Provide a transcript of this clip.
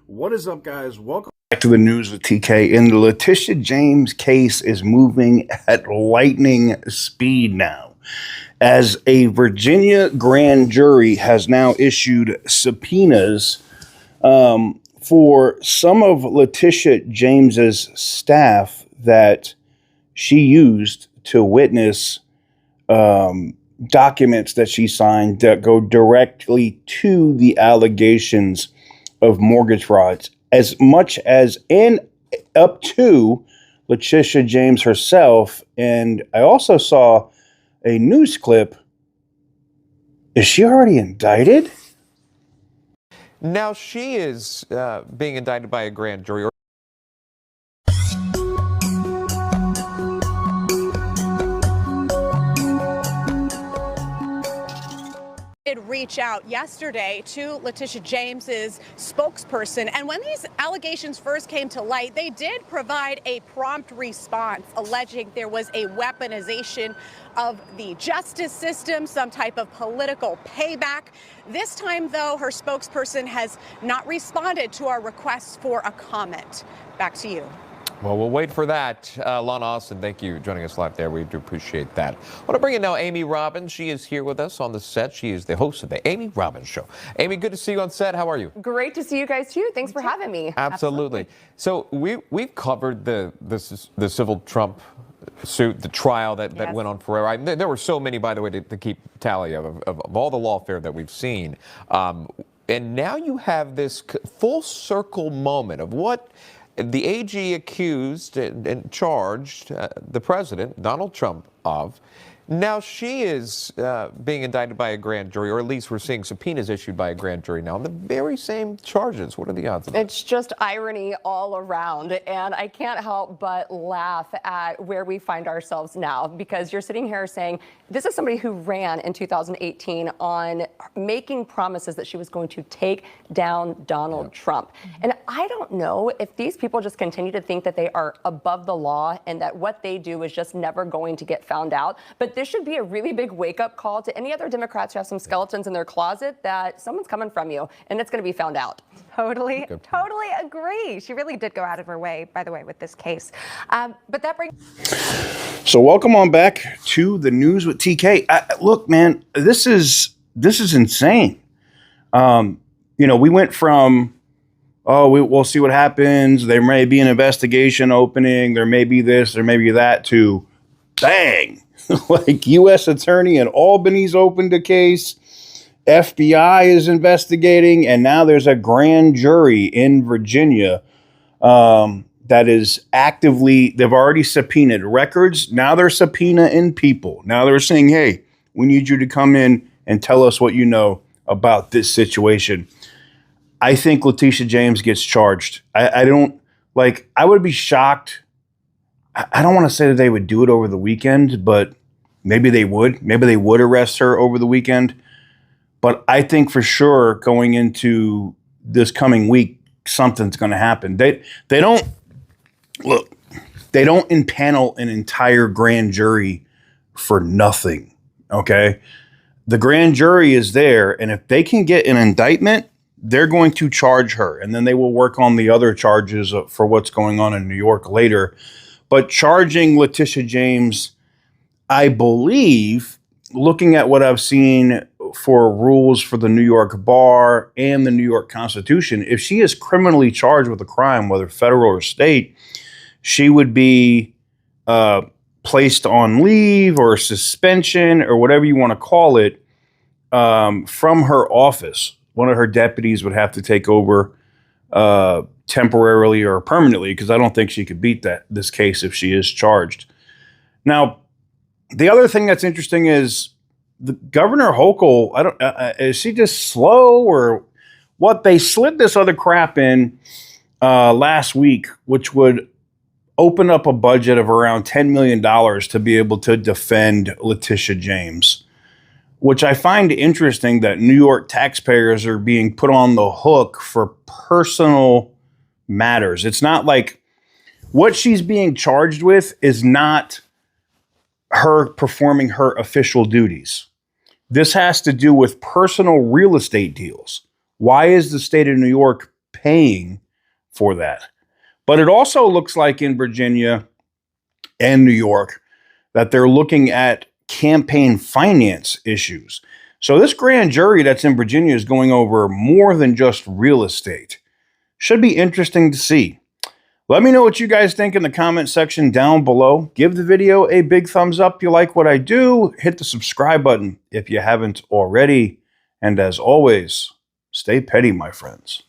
What is up, guys? Welcome back to the news with TK. And the Letitia James case is moving at lightning speed now, as a Virginia grand jury has now issued subpoenas for some of Letitia James's staff that she used to witness documents that she signed that go directly to the allegations of mortgage frauds, as much as and up to Letitia James herself. And I also saw a news clip. Is she already indicted? Now she is being indicted by a grand jury. Did reach out yesterday to Letitia James's spokesperson, and when these allegations first came to light, they did provide a prompt response alleging there was a weaponization of the justice system, some type of political payback. This time, though, her spokesperson has not responded to our requests for a comment. Back to you. Well, we'll wait for that. Lana Austin, thank you for joining us live there. We do appreciate that. I want to bring in now Amy Robbins. She is here with us on the set. She is the host of the Amy Robbins Show. Amy, good to see you on set. How are you? Great to see you guys, too. Thanks for having me. Absolutely. So we've covered the civil Trump suit, the trial that went on forever. There were so many, by the way, to keep tally of all the lawfare that we've seen. And now you have this full circle moment of what the AG accused and charged the president, Donald Trump, of. Now she is being indicted by a grand jury, or at least we're seeing subpoenas issued by a grand jury now on the very same charges. What are the odds of that? It's just irony all around, and I can't help but laugh at where we find ourselves now, because you're sitting here saying this is somebody who ran in 2018 on making promises that she was going to take down Donald Trump. And I don't know if these people just continue to think that they are above the law and that what they do is just never going to get found out. But this should be a really big wake-up call to any other Democrats who have some skeletons in their closet that someone's coming from you, and it's going to be found out. Totally agree. She really did go out of her way, by the way, with this case. But that brings... So welcome on back to the news with TK. Look, man, this is insane. We went from, we'll see what happens. There may be an investigation opening. There may be this, there may be that, to bang. Like U.S. Attorney in Albany's opened a case. FBI is investigating. And now there's a grand jury in Virginia that is actively, they've already subpoenaed records. Now they're subpoenaing people. Now they're saying, hey, we need you to come in and tell us what you know about this situation. I think Letitia James gets charged. I would be shocked. I don't want to say that they would do it over the weekend, but maybe they would. Maybe they would arrest her over the weekend. But I think for sure going into this coming week, something's going to happen. They don't impanel an entire grand jury for nothing. Okay. The grand jury is there, and if they can get an indictment, they're going to charge her, and then they will work on the other charges for what's going on in New York later. But charging Letitia James, I believe, looking at what I've seen for rules for the New York bar and the New York Constitution, if she is criminally charged with a crime, whether federal or state, she would be placed on leave or suspension or whatever you want to call it from her office. One of her deputies would have to take over temporarily or permanently, because I don't think she could beat this case if she is charged. Now, the other thing that's interesting is the Governor Hochul. Is she just slow or what? They slid this other crap in last week, which would open up a budget of around $10 million to be able to defend Letitia James, which I find interesting that New York taxpayers are being put on the hook for personal matters. It's not like what she's being charged with is not her performing her official duties. This has to do with personal real estate deals. Why is the state of New York paying for that. But it also looks like in Virginia and New York that they're looking at campaign finance issues. So this grand jury that's in Virginia is going over more than just real estate. Should be interesting to see. Let me know what you guys think in the comment section down below. Give the video a big thumbs up if you like what I do. Hit the subscribe button if you haven't already. And as always, stay petty, my friends.